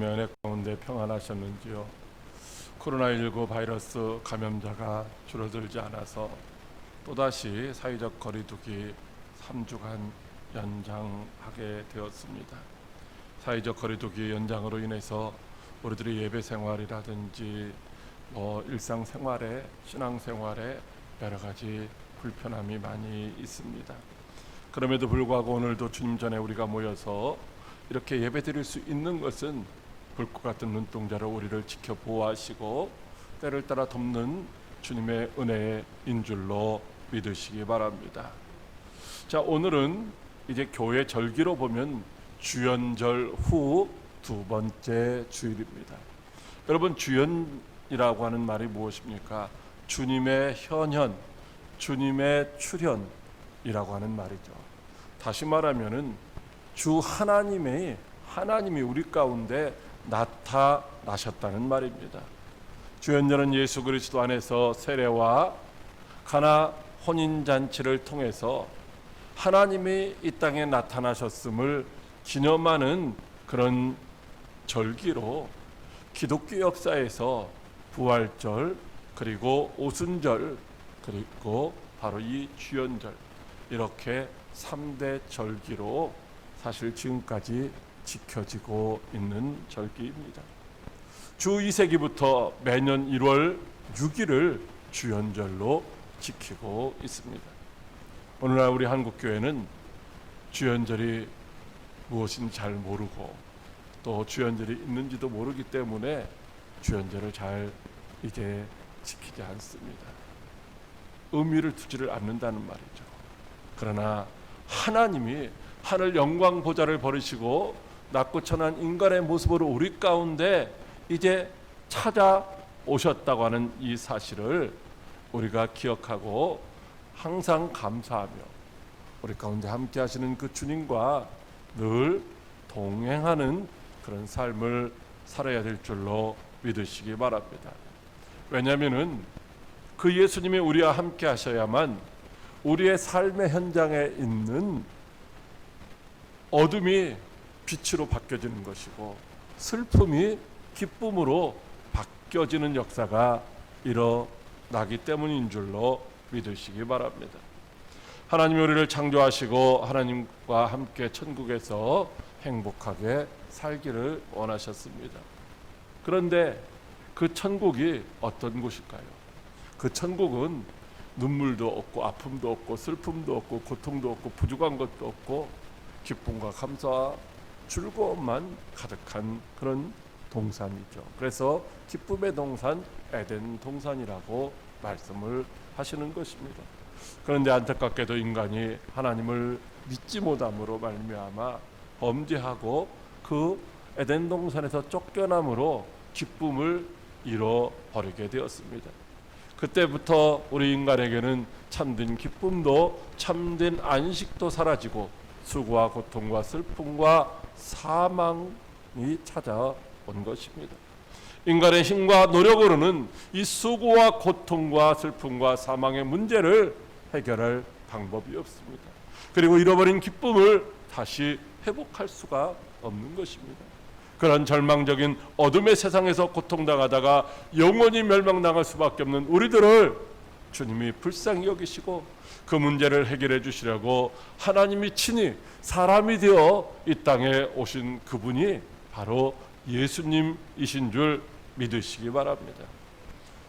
하나님의 은혜 가운데 평안하셨는지요? 코로나19 바이러스 감염자가 줄어들지 않아서 또다시 사회적 거리두기 3주간 연장하게 되었습니다. 사회적 거리두기 연장으로 인해서 우리들의 예배 생활이라든지 일상생활에, 신앙생활에 여러 가지 불편함이 많이 있습니다. 그럼에도 불구하고 오늘도 주님 전에 우리가 모여서 이렇게 예배 드릴 수 있는 것은 불꽃 같은 눈동자로 우리를 지켜 보호하시고 때를 따라 돕는 주님의 은혜의 인줄로 믿으시기 바랍니다. 자, 오늘은 이제 교회 절기로 보면 주연절 후 두 번째 주일입니다. 여러분, 주연이라고 하는 말이 무엇입니까? 주님의 현현, 주님의 출현이라고 하는 말이죠. 다시 말하면은 주 하나님이 우리 가운데 나타나셨다는 말입니다. 주연절은 예수 그리스도 안에서 세례와 가나 혼인잔치를 통해서 하나님이 이 땅에 나타나셨음을 기념하는 그런 절기로 기독교 역사에서 부활절, 그리고 오순절, 그리고 바로 이 주연절, 이렇게 3대 절기로 사실 지금까지 지켜지고 있는 절기입니다. 주 2세기부터 매년 1월 6일을 주연절로 지키고 있습니다. 오늘날 우리 한국교회는 주연절이 무엇인지 잘 모르고 또 주연절이 있는지도 모르기 때문에 주연절을 잘 이제 지키지 않습니다. 의미를 두지를 않는다는 말이죠. 그러나 하나님이 하늘 영광 보좌를 버리시고 낮고 천한 인간의 모습으로 우리 가운데 이제 찾아오셨다고 하는 이 사실을 우리가 기억하고 항상 감사하며 우리 가운데 함께 하시는 그 주님과 늘 동행하는 그런 삶을 살아야 될 줄로 믿으시기 바랍니다. 왜냐하면은 그 예수님이 우리와 함께 하셔야만 우리의 삶의 현장에 있는 어둠이 빛으로 바뀌어지는 것이고 슬픔이 기쁨으로 바뀌어지는 역사가 일어나기 때문인 줄로 믿으시기 바랍니다. 하나님이 우리를 창조하시고 하나님과 함께 천국에서 행복하게 살기를 원하셨습니다. 그런데 그 천국이 어떤 곳일까요? 그 천국은 눈물도 없고 아픔도 없고 슬픔도 없고 고통도 없고 부족한 것도 없고 기쁨과 감사와 즐거움만 가득한 그런 동산이죠. 그래서 기쁨의 동산, 에덴 동산이라고 말씀을 하시는 것입니다. 그런데 안타깝게도 인간이 하나님을 믿지 못함으로 말미암아 범죄하고 그 에덴 동산에서 쫓겨남으로 기쁨을 잃어버리게 되었습니다. 그때부터 우리 인간에게는 참된 기쁨도 참된 안식도 사라지고 수고와 고통과 슬픔과 사망이 찾아온 것입니다. 인간의 힘과 노력으로는 이 수고와 고통과 슬픔과 사망의 문제를 해결할 방법이 없습니다. 그리고 잃어버린 기쁨을 다시 회복할 수가 없는 것입니다. 그런 절망적인 어둠의 세상에서 고통당하다가 영원히 멸망당할 수밖에 없는 우리들을 주님이 불쌍히 여기시고 그 문제를 해결해 주시려고 하나님이 친히 사람이 되어 이 땅에 오신 그분이 바로 예수님이신 줄 믿으시기 바랍니다.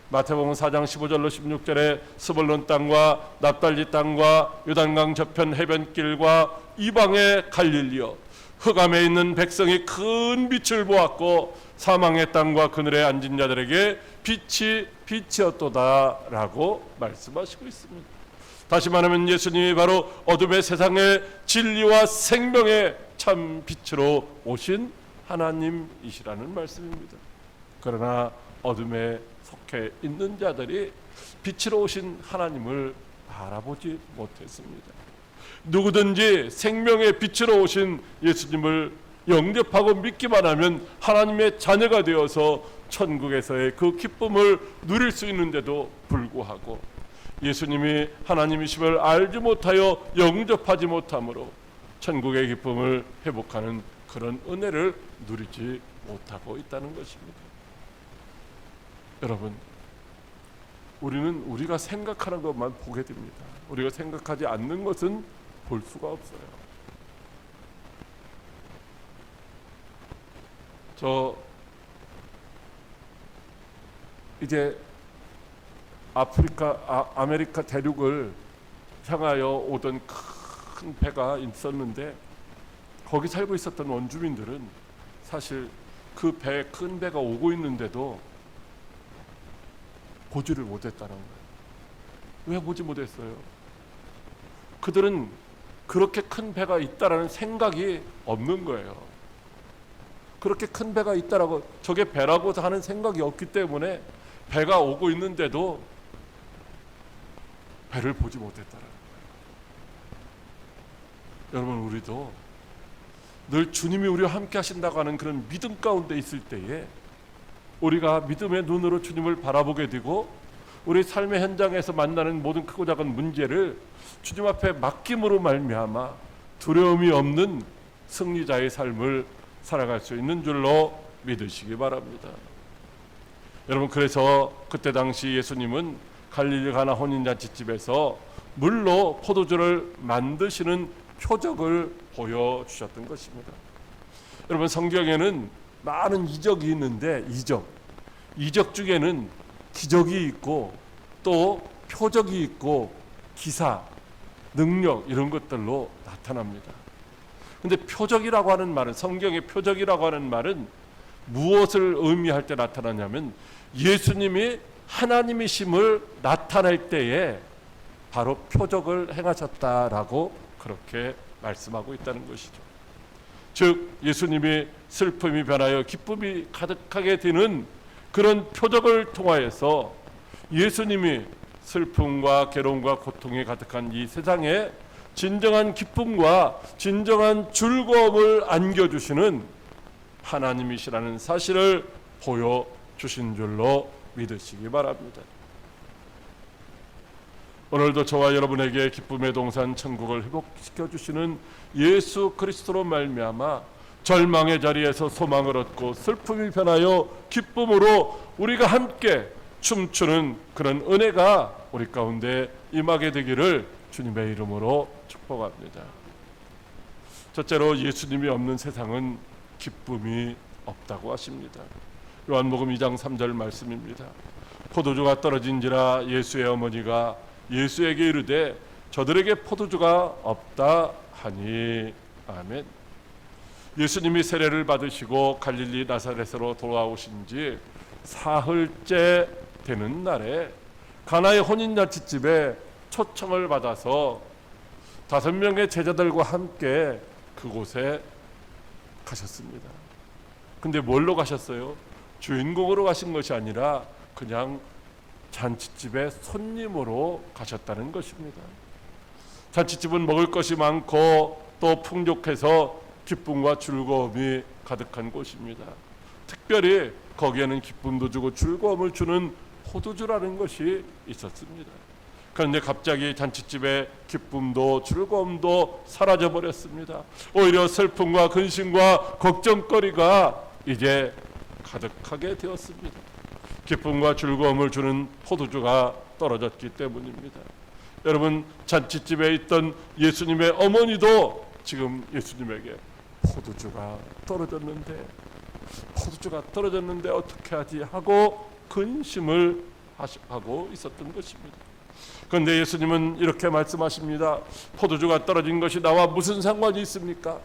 마태복음 4장 15절로 16절에 스불론 땅과 납달리 땅과 요단강 저편 해변길과 이방의 갈릴리여 흑암에 있는 백성이 큰 빛을 보았고 사망의 땅과 그늘에 앉은 자들에게 빛이 빛이었도다라고 말씀하시고 있습니다. 다시 말하면 예수님이 바로 어둠의 세상의 진리와 생명의 참 빛으로 오신 하나님이시라는 말씀입니다. 그러나 어둠에 속해 있는 자들이 빛으로 오신 하나님을 바라보지 못했습니다. 누구든지 생명의 빛으로 오신 예수님을 영접하고 믿기만 하면 하나님의 자녀가 되어서 천국에서의 그 기쁨을 누릴 수 있는데도 불구하고 예수님이 하나님이심을 알지 못하여 영접하지 못함으로 천국의 기쁨을 회복하는 그런 은혜를 누리지 못하고 있다는 것입니다. 여러분, 우리는 우리가 생각하는 것만 보게 됩니다. 우리가 생각하지 않는 것은 볼 수가 없어요. 이제 아메리카 대륙을 향하여 오던 큰 배가 있었는데, 거기 살고 있었던 원주민들은 사실 그 큰 배가 오고 있는데도 보지를 못했다는 거예요. 왜 보지 못했어요? 그들은 그렇게 큰 배가 있다라는 생각이 없는 거예요. 그렇게 큰 배가 있다라고, 저게 배라고 하는 생각이 없기 때문에 배가 오고 있는데도 배를 보지 못했다라는 거예요. 여러분, 우리도 늘 주님이 우리와 함께 하신다고 하는 그런 믿음 가운데 있을 때에 우리가 믿음의 눈으로 주님을 바라보게 되고, 우리 삶의 현장에서 만나는 모든 크고 작은 문제를 주님 앞에 맡김으로 말미암아 두려움이 없는 승리자의 삶을 살아갈 수 있는 줄로 믿으시기 바랍니다. 여러분, 그래서 그때 당시 예수님은 갈릴리 가나 혼인잔치집에서 물로 포도주를 만드시는 표적을 보여주셨던 것입니다. 여러분, 성경에는 많은 이적이 있는데 이적 중에는 기적이 있고 또 표적이 있고 기사, 능력, 이런 것들로 나타납니다. 근데 표적이라고 하는 말은, 성경의 표적이라고 하는 말은 무엇을 의미할 때 나타나냐면, 예수님이 하나님이심을 나타낼 때에 바로 표적을 행하셨다라고 그렇게 말씀하고 있다는 것이죠. 즉, 예수님이 슬픔이 변하여 기쁨이 가득하게 되는 그런 표적을 통하여서 예수님이 슬픔과 괴로움과 고통이 가득한 이 세상에 진정한 기쁨과 진정한 즐거움을 안겨주시는 하나님이시라는 사실을 보여주신 줄로 믿으시기 바랍니다. 오늘도 저와 여러분에게 기쁨의 동산 천국을 회복시켜 주시는 예수 그리스도로 말미암아 절망의 자리에서 소망을 얻고 슬픔이 변하여 기쁨으로 우리가 함께 춤추는 그런 은혜가 우리 가운데 임하게 되기를 주님의 이름으로 축복합니다. 첫째로, 예수님이 없는 세상은 기쁨이 없다고 하십니다. 요한복음 2장 3절 말씀입니다. 포도주가 떨어진지라 예수의 어머니가 예수에게 이르되 저들에게 포도주가 없다 하니. 아멘. 예수님이 세례를 받으시고 갈릴리 나사렛으로 돌아오신 지 사흘째 되는 날에 가나의 혼인잔치집에 초청을 받아서 5명의 제자들과 함께 그곳에 가셨습니다. 근데 뭘로 가셨어요? 주인공으로 가신 것이 아니라 그냥 잔치집에 손님으로 가셨다는 것입니다. 잔치집은 먹을 것이 많고 또 풍족해서 기쁨과 즐거움이 가득한 곳입니다. 특별히 거기에는 기쁨도 주고 즐거움을 주는 포도주라는 것이 있었습니다. 그런데 갑자기 잔치집의 기쁨도 즐거움도 사라져 버렸습니다. 오히려 슬픔과 근심과 걱정거리가 이제 가득하게 되었습니다. 기쁨과 즐거움을 주는 포도주가 떨어졌기 때문입니다. 여러분, 잔치집에 있던 예수님의 어머니도 지금 예수님에게 포도주가 떨어졌는데 어떻게 하지 하고 근심을 하고 있었던 것입니다. 그런데 예수님은 이렇게 말씀하십니다. 포도주가 떨어진 것이 나와 무슨 상관이 있습니까?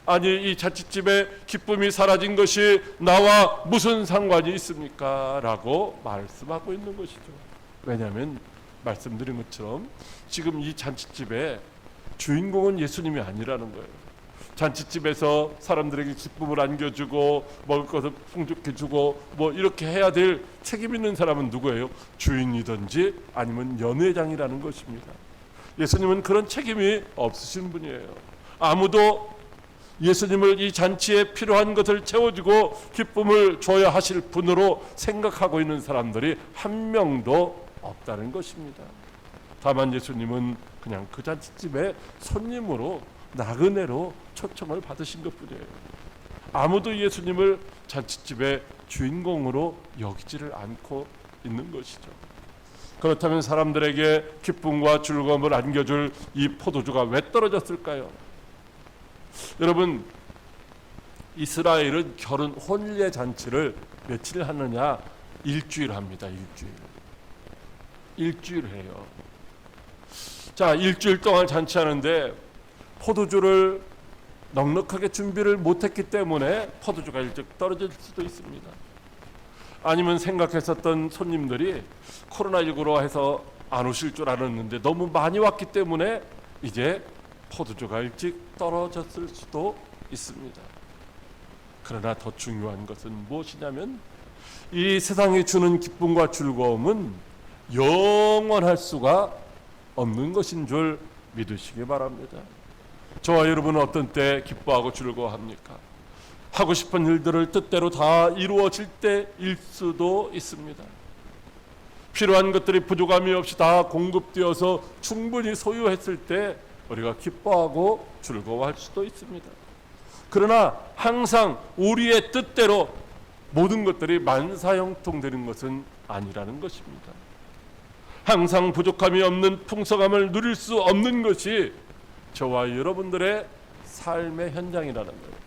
아니, 이 잔치집에 기쁨이 사라진 것이 나와 무슨 상관이 있습니까? 라고 말씀하고 있는 것이죠. 왜냐하면 말씀드린 것처럼 지금 이 잔치집의 주인공은 예수님이 아니라는 거예요. 잔치집에서 사람들에게 기쁨을 안겨주고 먹을 것을 풍족해 주고 뭐 이렇게 해야 될 책임 있는 사람은 누구예요? 주인이든지 아니면 연회장이라는 것입니다. 예수님은 그런 책임이 없으신 분이에요. 아무도 예수님을 이 잔치에 필요한 것을 채워주고 기쁨을 줘야 하실 분으로 생각하고 있는 사람들이 한 명도 없다는 것입니다. 다만 예수님은 그냥 그 잔치집에 손님으로 나그네로 초청을 받으신 것뿐이에요. 아무도 예수님을 잔치집의 주인공으로 여기지를 않고 있는 것이죠. 그렇다면 사람들에게 기쁨과 즐거움을 안겨줄 이 포도주가 왜 떨어졌을까요? 여러분, 이스라엘은 결혼 혼례 잔치를 며칠 하느냐? 일주일 합니다. 일주일 해요. 자, 일주일 동안 잔치하는데 포도주를 넉넉하게 준비를 못했기 때문에 포도주가 일찍 떨어질 수도 있습니다. 아니면 생각했었던 손님들이 코로나19로 해서 안 오실 줄 알았는데 너무 많이 왔기 때문에 이제 포도주가 일찍 떨어졌을 수도 있습니다. 그러나 더 중요한 것은 무엇이냐면 이 세상이 주는 기쁨과 즐거움은 영원할 수가 없는 것인 줄 믿으시기 바랍니다. 저와 여러분은 어떤 때 기뻐하고 즐거워합니까? 하고 싶은 일들을 뜻대로 다 이루어질 때일 수도 있습니다. 필요한 것들이 부족함이 없이 다 공급되어서 충분히 소유했을 때 우리가 기뻐하고 즐거워할 수도 있습니다. 그러나 항상 우리의 뜻대로 모든 것들이 만사형통되는 것은 아니라는 것입니다. 항상 부족함이 없는 풍성함을 누릴 수 없는 것이 저와 여러분들의 삶의 현장이라는 거예요.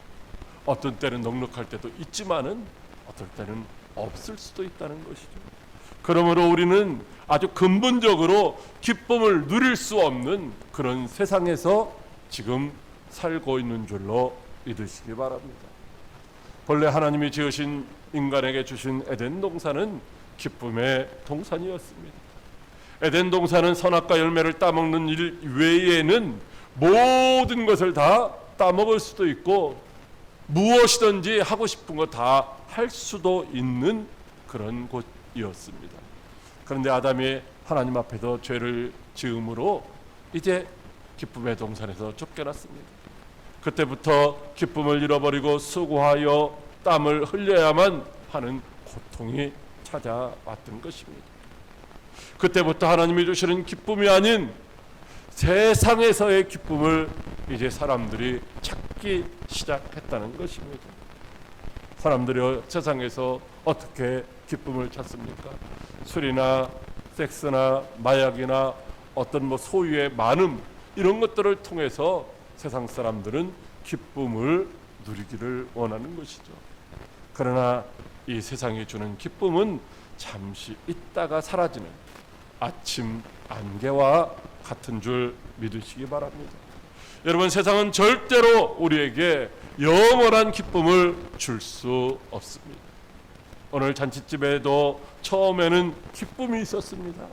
어떤 때는 넉넉할 때도 있지만은 어떨 때는 없을 수도 있다는 것이죠. 그러므로 우리는 아주 근본적으로 기쁨을 누릴 수 없는 그런 세상에서 지금 살고 있는 줄로 믿으시기 바랍니다. 본래 하나님이 지으신 인간에게 주신 에덴 동산은 기쁨의 동산이었습니다. 에덴 동산은 선악과 열매를 따먹는 일 외에는 모든 것을 다 따먹을 수도 있고 무엇이든지 하고 싶은 거 다 할 수도 있는 그런 곳이었습니다. 그런데 아담이 하나님 앞에서 죄를 지음으로 이제 기쁨의 동산에서 쫓겨났습니다. 그때부터 기쁨을 잃어버리고 수고하여 땀을 흘려야만 하는 고통이 찾아왔던 것입니다. 그때부터 하나님이 주시는 기쁨이 아닌 세상에서의 기쁨을 이제 사람들이 찾기 시작했다는 것입니다. 사람들이 세상에서 어떻게 기쁨을 찾습니까? 술이나 섹스나 마약이나 어떤 소유의 많음 이런 것들을 통해서 세상 사람들은 기쁨을 누리기를 원하는 것이죠. 그러나 이 세상이 주는 기쁨은 잠시 있다가 사라지는 아침 안개와 같은 줄 믿으시기 바랍니다. 여러분, 세상은 절대로 우리에게 영원한 기쁨을 줄 수 없습니다. 오늘 잔치집에도 처음에는 기쁨이 있었습니다.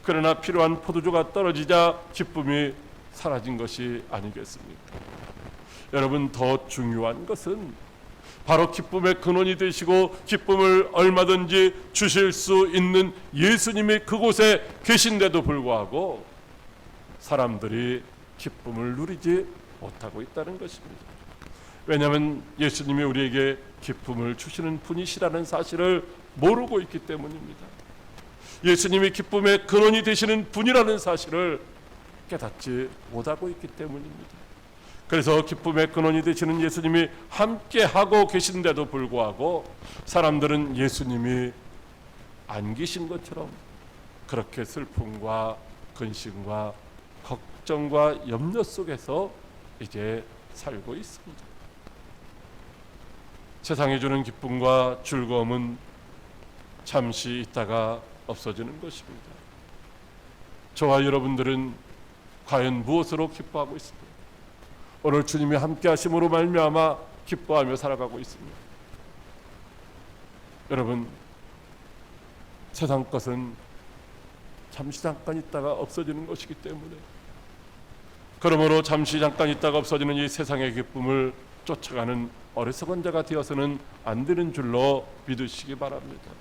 그러나 필요한 포도주가 떨어지자 기쁨이 사라진 것이 아니겠습니까? 여러분, 더 중요한 것은 바로 기쁨의 근원이 되시고 기쁨을 얼마든지 주실 수 있는 예수님이 그곳에 계신데도 불구하고 사람들이 기쁨을 누리지 못하고 있다는 것입니다. 왜냐하면 예수님이 우리에게 기쁨을 주시는 분이시라는 사실을 모르고 있기 때문입니다. 예수님이 기쁨의 근원이 되시는 분이라는 사실을 깨닫지 못하고 있기 때문입니다. 그래서 기쁨의 근원이 되시는 예수님이 함께하고 계신데도 불구하고 사람들은 예수님이 안 계신 것처럼 그렇게 슬픔과 근심과 걱정과 염려 속에서 이제 살고 있습니다. 세상이 주는 기쁨과 즐거움은 잠시 있다가 없어지는 것입니다. 저와 여러분들은 과연 무엇으로 기뻐하고 있습니까? 오늘 주님이 함께 하심으로 말미암아 기뻐하며 살아가고 있습니다. 여러분, 세상 것은 잠시 잠깐 있다가 없어지는 것이기 때문에 그러므로 잠시 잠깐 있다가 없어지는 이 세상의 기쁨을 쫓아가는 어리석은 자가 되어서는 안 되는 줄로 믿으시기 바랍니다.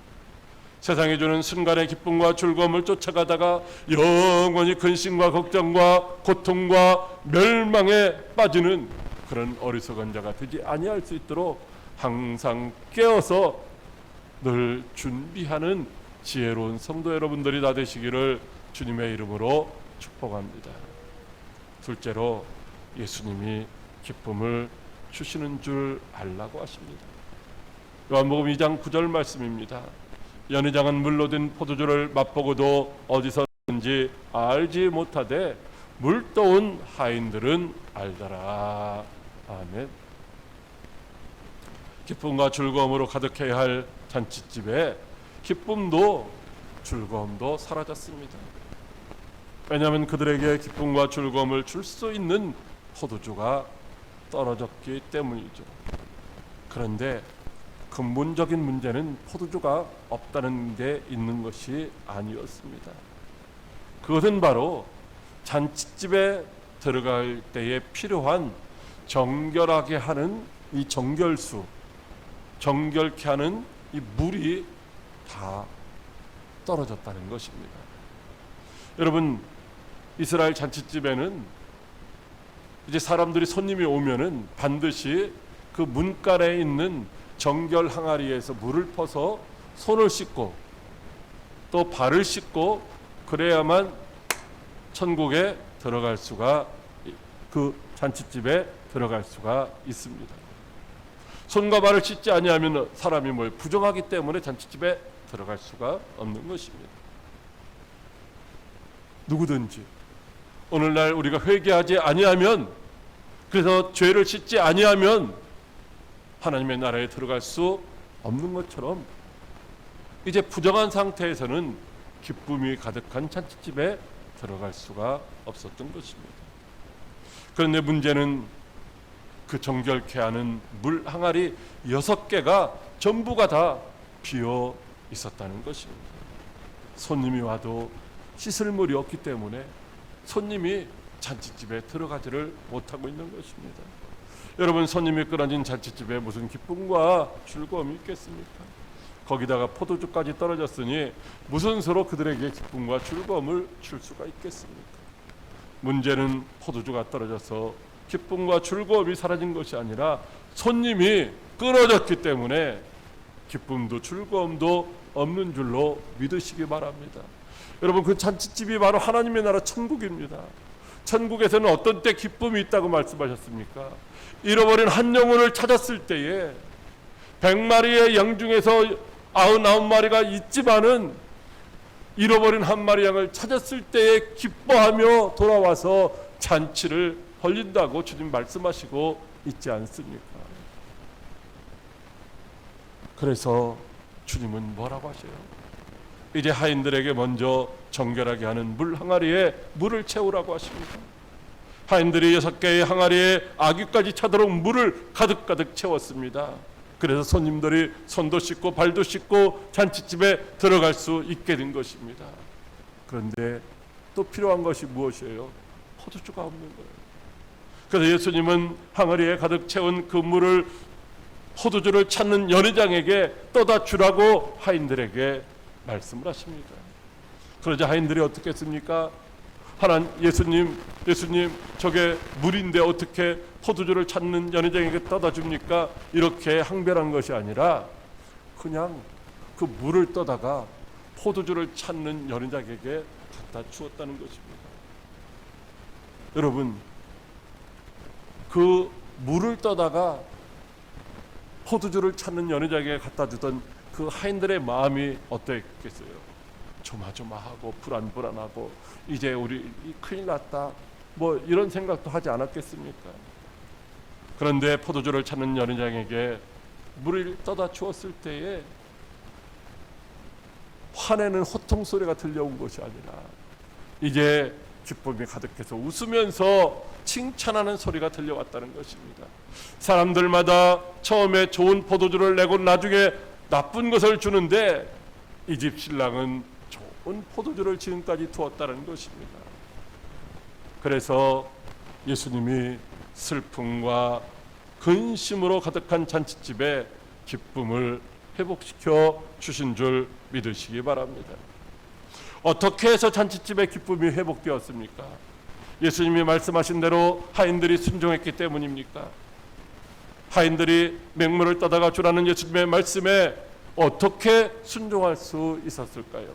세상이 주는 순간의 기쁨과 즐거움을 쫓아가다가 영원히 근심과 걱정과 고통과 멸망에 빠지는 그런 어리석은 자가 되지 아니할 수 있도록 항상 깨어서 늘 준비하는 지혜로운 성도 여러분들이 다 되시기를 주님의 이름으로 축복합니다. 둘째로 예수님이 기쁨을 주시는 줄 알라고 하십니다. 요한복음 2장 9절 말씀입니다. 연회장은 물로 된 포도주를 맛보고도 어디서 는지 알지 못하되 물떠온 하인들은 알더라. 아멘. 기쁨과 즐거움으로 가득해야 할 잔치집에 기쁨도 즐거움도 사라졌습니다. 왜냐하면 그들에게 기쁨과 즐거움을 줄 수 있는 포도주가 떨어졌기 때문이죠. 그런데 근본적인 문제는 포도주가 없다는 데 있는 것이 아니었습니다. 그것은 바로 잔치집에 들어갈 때에 필요한 정결하게 하는 이 정결수, 정결케 하는 이 물이 다 떨어졌다는 것입니다. 여러분, 이스라엘 잔치집에는 이제 사람들이 손님이 오면은 반드시 그 문간에 있는 정결 항아리에서 물을 퍼서 손을 씻고 또 발을 씻고 그래야만 천국에 들어갈 수가, 그 잔치집에 들어갈 수가 있습니다. 손과 발을 씻지 아니하면 사람이 부정하기 때문에 잔치집에 들어갈 수가 없는 것입니다. 누구든지 오늘날 우리가 회개하지 아니하면, 그래서 죄를 씻지 아니하면 하나님의 나라에 들어갈 수 없는 것처럼 이제 부정한 상태에서는 기쁨이 가득한 잔치집에 들어갈 수가 없었던 것입니다. 그런데 문제는 그 정결케 하는 물 항아리 6개가 전부가 다 비어 있었다는 것입니다. 손님이 와도 씻을 물이 없기 때문에 손님이 잔치집에 들어가지를 못하고 있는 것입니다. 여러분, 손님이 끊어진 잔치집에 무슨 기쁨과 즐거움이 있겠습니까? 거기다가 포도주까지 떨어졌으니 무슨 수로 그들에게 기쁨과 즐거움을 줄 수가 있겠습니까? 문제는 포도주가 떨어져서 기쁨과 즐거움이 사라진 것이 아니라 손님이 끊어졌기 때문에 기쁨도 즐거움도 없는 줄로 믿으시기 바랍니다. 여러분, 그 잔치집이 바로 하나님의 나라 천국입니다. 천국에서는 어떤 때 기쁨이 있다고 말씀하셨습니까? 잃어버린 한 영혼을 찾았을 때에 100마리의 양 중에서 99마리가 있지만은 잃어버린 한 마리 양을 찾았을 때에 기뻐하며 돌아와서 잔치를 벌린다고 주님 말씀하시고 있지 않습니까? 그래서 주님은 뭐라고 하세요? 이제 하인들에게 먼저 정결하게 하는 물 항아리에 물을 채우라고 하십니다. 하인들이 6개의 항아리에 아귀까지 차도록 물을 가득가득 채웠습니다. 그래서 손님들이 손도 씻고 발도 씻고 잔치집에 들어갈 수 있게 된 것입니다. 그런데 또 필요한 것이 무엇이에요? 포도주가 없는 거예요. 그래서 예수님은 항아리에 가득 채운 그 물을, 포도주를 찾는 연회장에게 떠다 주라고 하인들에게 말씀을 하십니다. 그러자 하인들이 어떻게 했습니까? 예수님, 저게 물인데 어떻게 포도주를 찾는 연회장에게 떠다 줍니까? 이렇게 항변한 것이 아니라 그냥 그 물을 떠다가 포도주를 찾는 연회장에게 갖다 주었다는 것입니다. 여러분, 그 물을 떠다가 포도주를 찾는 연회장에게 갖다 주던 그 하인들의 마음이 어떠했겠어요? 조마조마하고 불안불안하고 이제 우리 큰일 났다, 이런 생각도 하지 않았겠습니까? 그런데 포도주를 찾는 연회장에게 물을 떠다 주었을 때에 화내는 호통 소리가 들려온 것이 아니라 이제 기쁨이 가득해서 웃으면서 칭찬하는 소리가 들려왔다는 것입니다. 사람들마다 처음에 좋은 포도주를 내고 나중에 나쁜 것을 주는데 이 집 신랑은 좋은 포도주를 지금까지 두었다는 것입니다. 그래서 예수님이 슬픔과 근심으로 가득한 잔치집에 기쁨을 회복시켜 주신 줄 믿으시기 바랍니다. 어떻게 해서 잔치집의 기쁨이 회복되었습니까? 예수님이 말씀하신 대로 하인들이 순종했기 때문입니까? 하인들이 맹물을 떠다가 주라는 예수님의 말씀에 어떻게 순종할 수 있었을까요?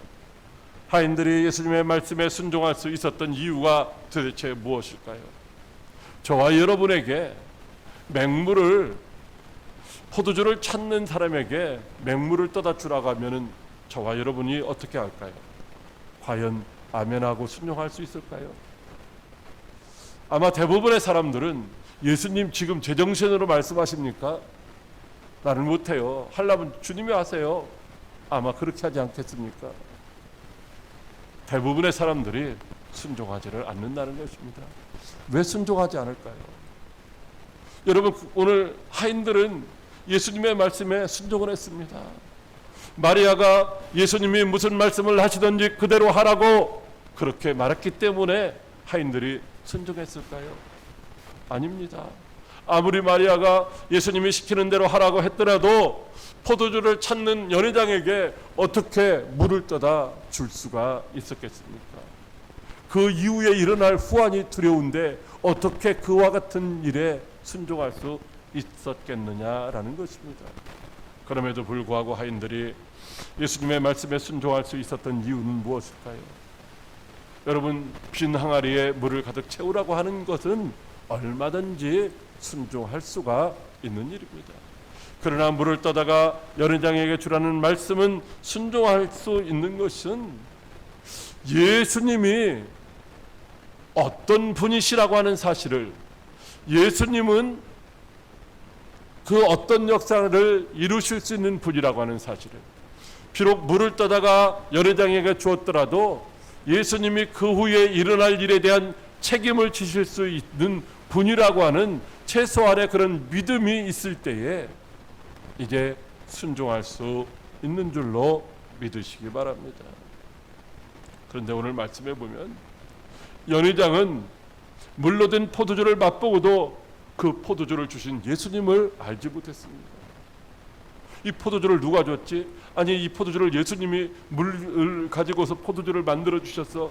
하인들이 예수님의 말씀에 순종할 수 있었던 이유가 도대체 무엇일까요? 저와 여러분에게 포도주를 찾는 사람에게 맹물을 떠다 주라고 하면은 저와 여러분이 어떻게 할까요? 과연 아멘하고 순종할 수 있을까요? 아마 대부분의 사람들은 예수님 지금 제정신으로 말씀하십니까? 나는 못해요. 하려면 주님이 하세요. 아마 그렇게 하지 않겠습니까? 대부분의 사람들이 순종하지를 않는다는 것입니다. 왜 순종하지 않을까요? 여러분, 오늘 하인들은 예수님의 말씀에 순종을 했습니다. 마리아가 예수님이 무슨 말씀을 하시든지 그대로 하라고 그렇게 말했기 때문에 하인들이 순종했을까요? 아닙니다. 아무리 마리아가 예수님이 시키는 대로 하라고 했더라도 포도주를 찾는 연회장에게 어떻게 물을 떠다 줄 수가 있었겠습니까? 그 이후에 일어날 후환이 두려운데 어떻게 그와 같은 일에 순종할 수 있었겠느냐라는 것입니다. 그럼에도 불구하고 하인들이 예수님의 말씀에 순종할 수 있었던 이유는 무엇일까요? 여러분, 빈 항아리에 물을 가득 채우라고 하는 것은 얼마든지 순종할 수가 있는 일입니다. 그러나 물을 떠다가 연회장에게 주라는 말씀은 순종할 수 있는 것은 예수님이 어떤 분이시라고 하는 사실을, 예수님은 그 어떤 역사를 이루실 수 있는 분이라고 하는 사실을, 비록 물을 떠다가 연회장에게 주었더라도 예수님이 그 후에 일어날 일에 대한 책임을 지실 수 있는 분이라고 하는 최소한의 그런 믿음이 있을 때에 이제 순종할 수 있는 줄로 믿으시기 바랍니다. 그런데 오늘 말씀해 보면 연회장은 물로 된 포도주를 맛보고도 그 포도주를 주신 예수님을 알지 못했습니다. 이 포도주를 누가 줬지? 아니, 이 포도주를 예수님이 물을 가지고서 포도주를 만들어 주셨어.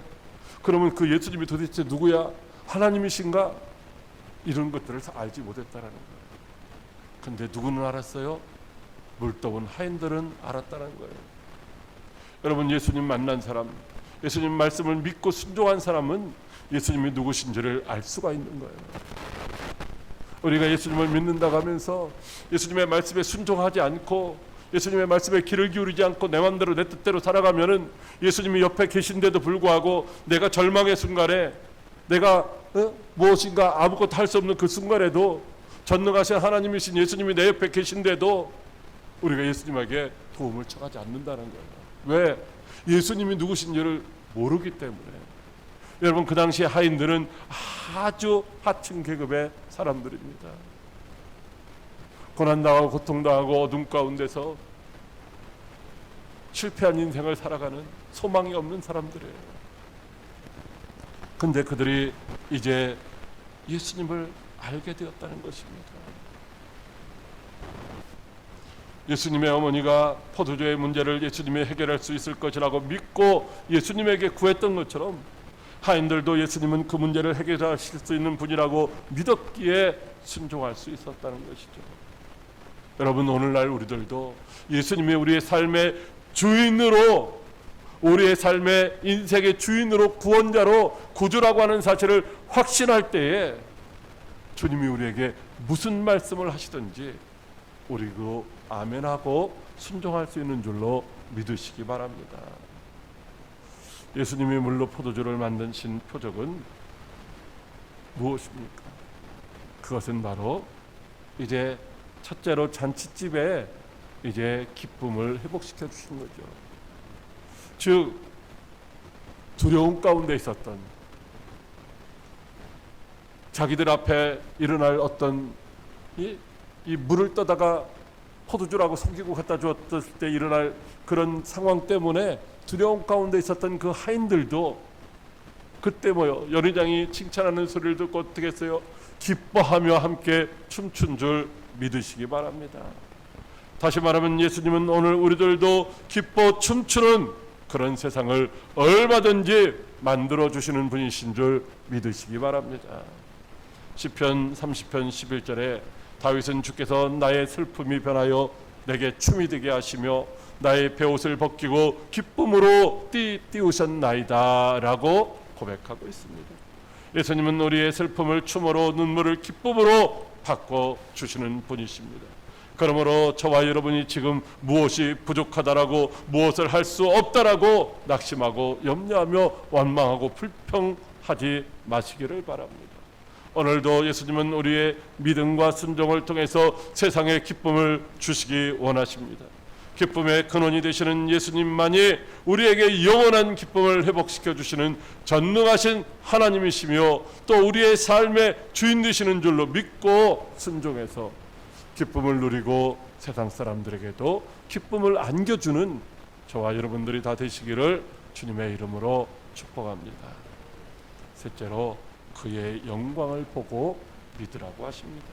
그러면 그 예수님이 도대체 누구야? 하나님이신가? 이런 것들을 알지 못했다라는 거예요. 근데 누구는 알았어요? 물떠온 하인들은 알았다는 거예요. 여러분, 예수님 만난 사람, 예수님 말씀을 믿고 순종한 사람은 예수님이 누구신지를 알 수가 있는 거예요. 우리가 예수님을 믿는다고 하면서 예수님의 말씀에 순종하지 않고 예수님의 말씀에 귀를 기울이지 않고 내 마음대로 내 뜻대로 살아가면은 예수님이 옆에 계신데도 불구하고 내가 절망의 순간에 내가 무엇인가 아무것도 할 수 없는 그 순간에도 전능하신 하나님이신 예수님이 내 옆에 계신데도 우리가 예수님에게 도움을 청하지 않는다는 거예요. 왜? 예수님이 누구신지를 모르기 때문에. 여러분, 그 당시 하인들은 아주 하층 계급의 사람들입니다. 고난당하고 고통당하고 어둠 가운데서 실패한 인생을 살아가는 소망이 없는 사람들이에요. 근데 그들이 이제 예수님을 알게 되었다는 것입니다. 예수님의 어머니가 포도주의 문제를 예수님이 해결할 수 있을 것이라고 믿고 예수님에게 구했던 것처럼 하인들도 예수님은 그 문제를 해결하실 수 있는 분이라고 믿었기에 순종할 수 있었다는 것이죠. 여러분, 오늘날 우리들도 예수님이 우리의 삶의 주인으로, 우리의 삶의 인생의 주인으로, 구원자로, 구주라고 하는 사실을 확신할 때에 주님이 우리에게 무슨 말씀을 하시든지 우리도 아멘하고 순종할 수 있는 줄로 믿으시기 바랍니다. 예수님이 물로 포도주를 만드신 표적은 무엇입니까? 그것은 바로 이제 첫째로 잔치집에 이제 기쁨을 회복시켜 주신 거죠. 즉 두려움 가운데 있었던, 자기들 앞에 일어날 어떤 이 물을 떠다가 포도주라고 속이고 갖다 주었을 때 일어날 그런 상황 때문에 두려움 가운데 있었던 그 하인들도 그때 연회장이 칭찬하는 소리를 듣고 어떻게 했어요? 기뻐하며 함께 춤춘 줄 믿으시기 바랍니다. 다시 말하면 예수님은 오늘 우리들도 기뻐 춤추는 그런 세상을 얼마든지 만들어 주시는 분이신 줄 믿으시기 바랍니다. 시편 30편 11절에 다윗은 주께서 나의 슬픔이 변하여 내게 춤이 되게 하시며 나의 베옷을 벗기고 기쁨으로 띄우셨나이다 라고 고백하고 있습니다. 예수님은 우리의 슬픔을 춤으로, 눈물을 기쁨으로 바꿔 주시는 분이십니다. 그러므로 저와 여러분이 지금 무엇이 부족하다라고, 무엇을 할 수 없다라고 낙심하고 염려하며 원망하고 불평하지 마시기를 바랍니다. 오늘도 예수님은 우리의 믿음과 순종을 통해서 세상에 기쁨을 주시기 원하십니다. 기쁨의 근원이 되시는 예수님만이 우리에게 영원한 기쁨을 회복시켜 주시는 전능하신 하나님이시며, 또 우리의 삶의 주인 되시는 줄로 믿고 순종해서 기쁨을 누리고 세상 사람들에게도 기쁨을 안겨주는 저와 여러분들이 다 되시기를 주님의 이름으로 축복합니다. 셋째로, 그의 영광을 보고 믿으라고 하십니다.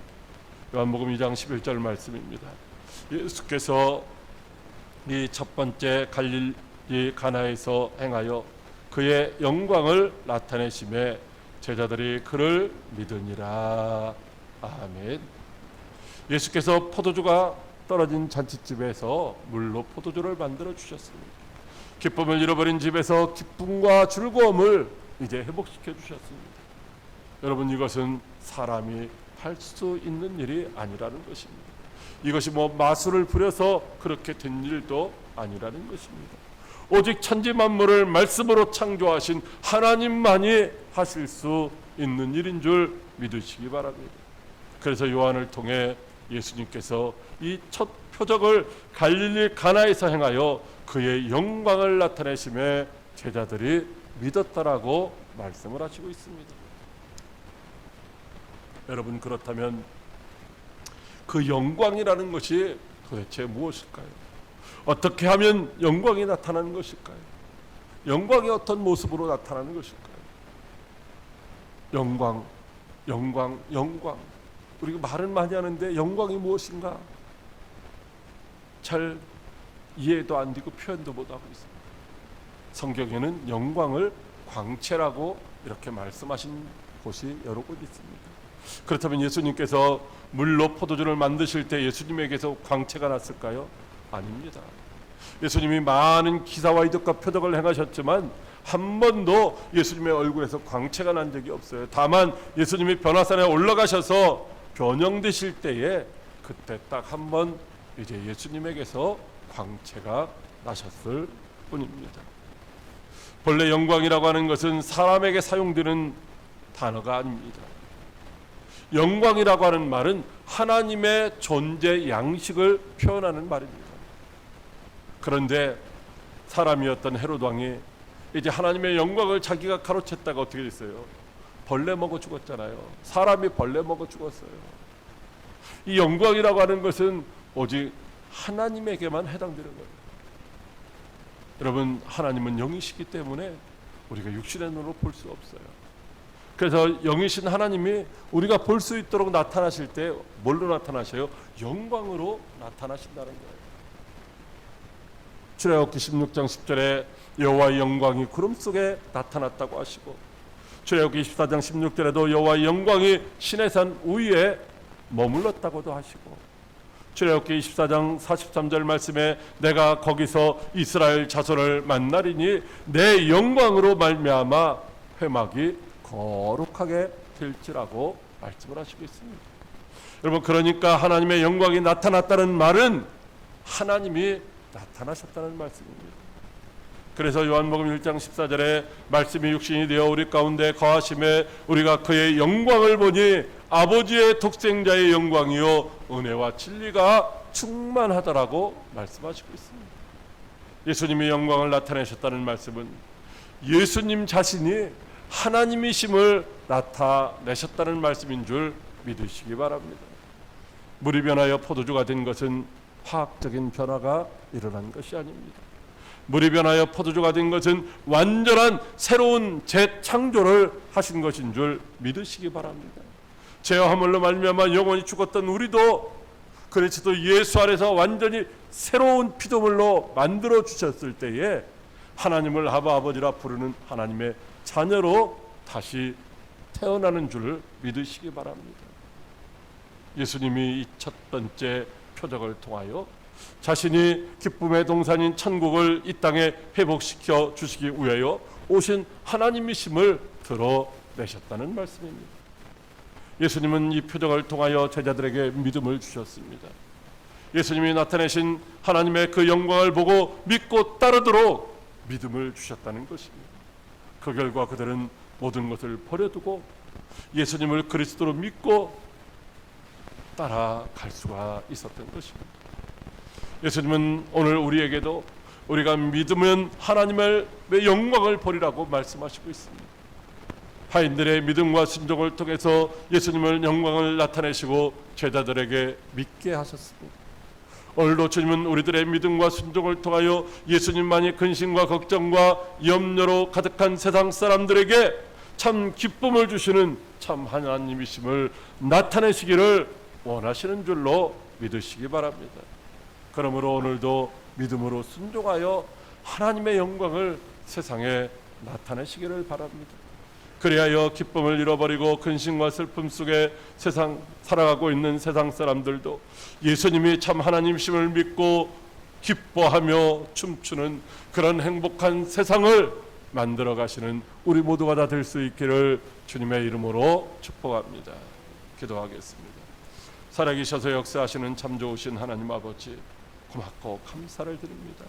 요한복음 2장 11절 말씀입니다. 예수께서 이 첫 번째 갈릴리 가나에서 행하여 그의 영광을 나타내심에 제자들이 그를 믿으니라. 아멘. 예수께서 포도주가 떨어진 잔치집에서 물로 포도주를 만들어 주셨습니다. 기쁨을 잃어버린 집에서 기쁨과 즐거움을 이제 회복시켜 주셨습니다. 여러분, 이것은 사람이 할 수 있는 일이 아니라는 것입니다. 이것이 마술을 부려서 그렇게 된 일도 아니라는 것입니다. 오직 천지 만물을 말씀으로 창조하신 하나님만이 하실 수 있는 일인 줄 믿으시기 바랍니다. 그래서 요한을 통해 예수님께서 이 첫 표적을 갈릴리 가나에서 행하여 그의 영광을 나타내심에 제자들이 믿었다라고 말씀을 하시고 있습니다. 여러분, 그렇다면 그 영광이라는 것이 도대체 무엇일까요? 어떻게 하면 영광이 나타나는 것일까요? 영광이 어떤 모습으로 나타나는 것일까요? 영광, 영광, 영광. 우리가 말은 많이 하는데 영광이 무엇인가? 잘 이해도 안 되고 표현도 못하고 있습니다. 성경에는 영광을 광채라고 이렇게 말씀하신 곳이 여러 곳 있습니다. 그렇다면 예수님께서 물로 포도주를 만드실 때 예수님에게서 광채가 났을까요? 아닙니다. 예수님이 많은 기사와 이적과 표적을 행하셨지만 한 번도 예수님의 얼굴에서 광채가 난 적이 없어요. 다만 예수님이 변화산에 올라가셔서 변형되실 때에 그때 딱 한 번 이제 예수님에게서 광채가 나셨을 뿐입니다. 본래 영광이라고 하는 것은 사람에게 사용되는 단어가 아닙니다. 영광이라고 하는 말은 하나님의 존재 양식을 표현하는 말입니다. 그런데 사람이었던 헤롯 왕이 이제 하나님의 영광을 자기가 가로챘다가 어떻게 됐어요? 벌레 먹어 죽었잖아요. 사람이 벌레 먹어 죽었어요. 이 영광이라고 하는 것은 오직 하나님에게만 해당되는 거예요. 여러분, 하나님은 영이시기 때문에 우리가 육신의 눈으로 볼 수 없어요. 그래서 영이신 하나님이 우리가 볼 수 있도록 나타나실 때 뭘로 나타나셔요? 영광으로 나타나신다는 거예요. 출애굽기 16장 10절에 여호와의 영광이 구름 속에 나타났다고 하시고, 출애굽기 24장 16절에도 여호와의 영광이 시내산 위에 머물렀다고도 하시고, 출애굽기 24장 43절 말씀에 내가 거기서 이스라엘 자손을 만나리니 내 영광으로 말미암아 회막이 거룩하게 될지라고 말씀을 하시고 있습니다. 여러분, 그러니까 하나님의 영광이 나타났다는 말은 하나님이 나타나셨다는 말씀입니다. 그래서 요한복음 1장 14절에 말씀이 육신이 되어 우리 가운데 거하심에 우리가 그의 영광을 보니 아버지의 독생자의 영광이요 은혜와 진리가 충만하다라고 말씀하시고 있습니다. 예수님의 영광을 나타내셨다는 말씀은 예수님 자신이 하나님이심을 나타내셨다는 말씀인 줄 믿으시기 바랍니다. 물이 변하여 포도주가 된 것은 화학적인 변화가 일어난 것이 아닙니다. 물이 변하여 포도주가 된 것은 완전한 새로운 재창조를 하신 것인 줄 믿으시기 바랍니다. 죄와 허물로 말미암아 영원히 죽었던 우리도 그리스도 예수 안에서 완전히 새로운 피조물로 만들어 주셨을 때에 하나님을 아버지라 부르는 하나님의 자녀로 다시 태어나는 줄 믿으시기 바랍니다. 예수님이 이 첫 번째 표적을 통하여 자신이 기쁨의 동산인 천국을 이 땅에 회복시켜 주시기 위하여 오신 하나님이심을 드러내셨다는 말씀입니다. 예수님은 이 표적을 통하여 제자들에게 믿음을 주셨습니다. 예수님이 나타내신 하나님의 그 영광을 보고 믿고 따르도록 믿음을 주셨다는 것입니다. 그 결과 그들은 모든 것을 버려두고 예수님을 그리스도로 믿고 따라갈 수가 있었던 것입니다. 예수님은 오늘 우리에게도 우리가 믿으면 하나님의 영광을 버리라고 말씀하시고 있습니다. 하인들의 믿음과 순종을 통해서 예수님의 영광을 나타내시고 제자들에게 믿게 하셨습니다. 오늘도 주님은 우리들의 믿음과 순종을 통하여 예수님만이 근심과 걱정과 염려로 가득한 세상 사람들에게 참 기쁨을 주시는 참 하나님이심을 나타내시기를 원하시는 줄로 믿으시기 바랍니다. 그러므로 오늘도 믿음으로 순종하여 하나님의 영광을 세상에 나타내시기를 바랍니다. 그리하여 기쁨을 잃어버리고 근심과 슬픔 속에 세상 살아가고 있는 세상 사람들도 예수님이 참 하나님심을 믿고 기뻐하며 춤추는 그런 행복한 세상을 만들어 가시는 우리 모두가 다 될 수 있기를 주님의 이름으로 축복합니다. 기도하겠습니다. 살아계셔서 역사하시는 참 좋으신 하나님 아버지, 고맙고 감사를 드립니다.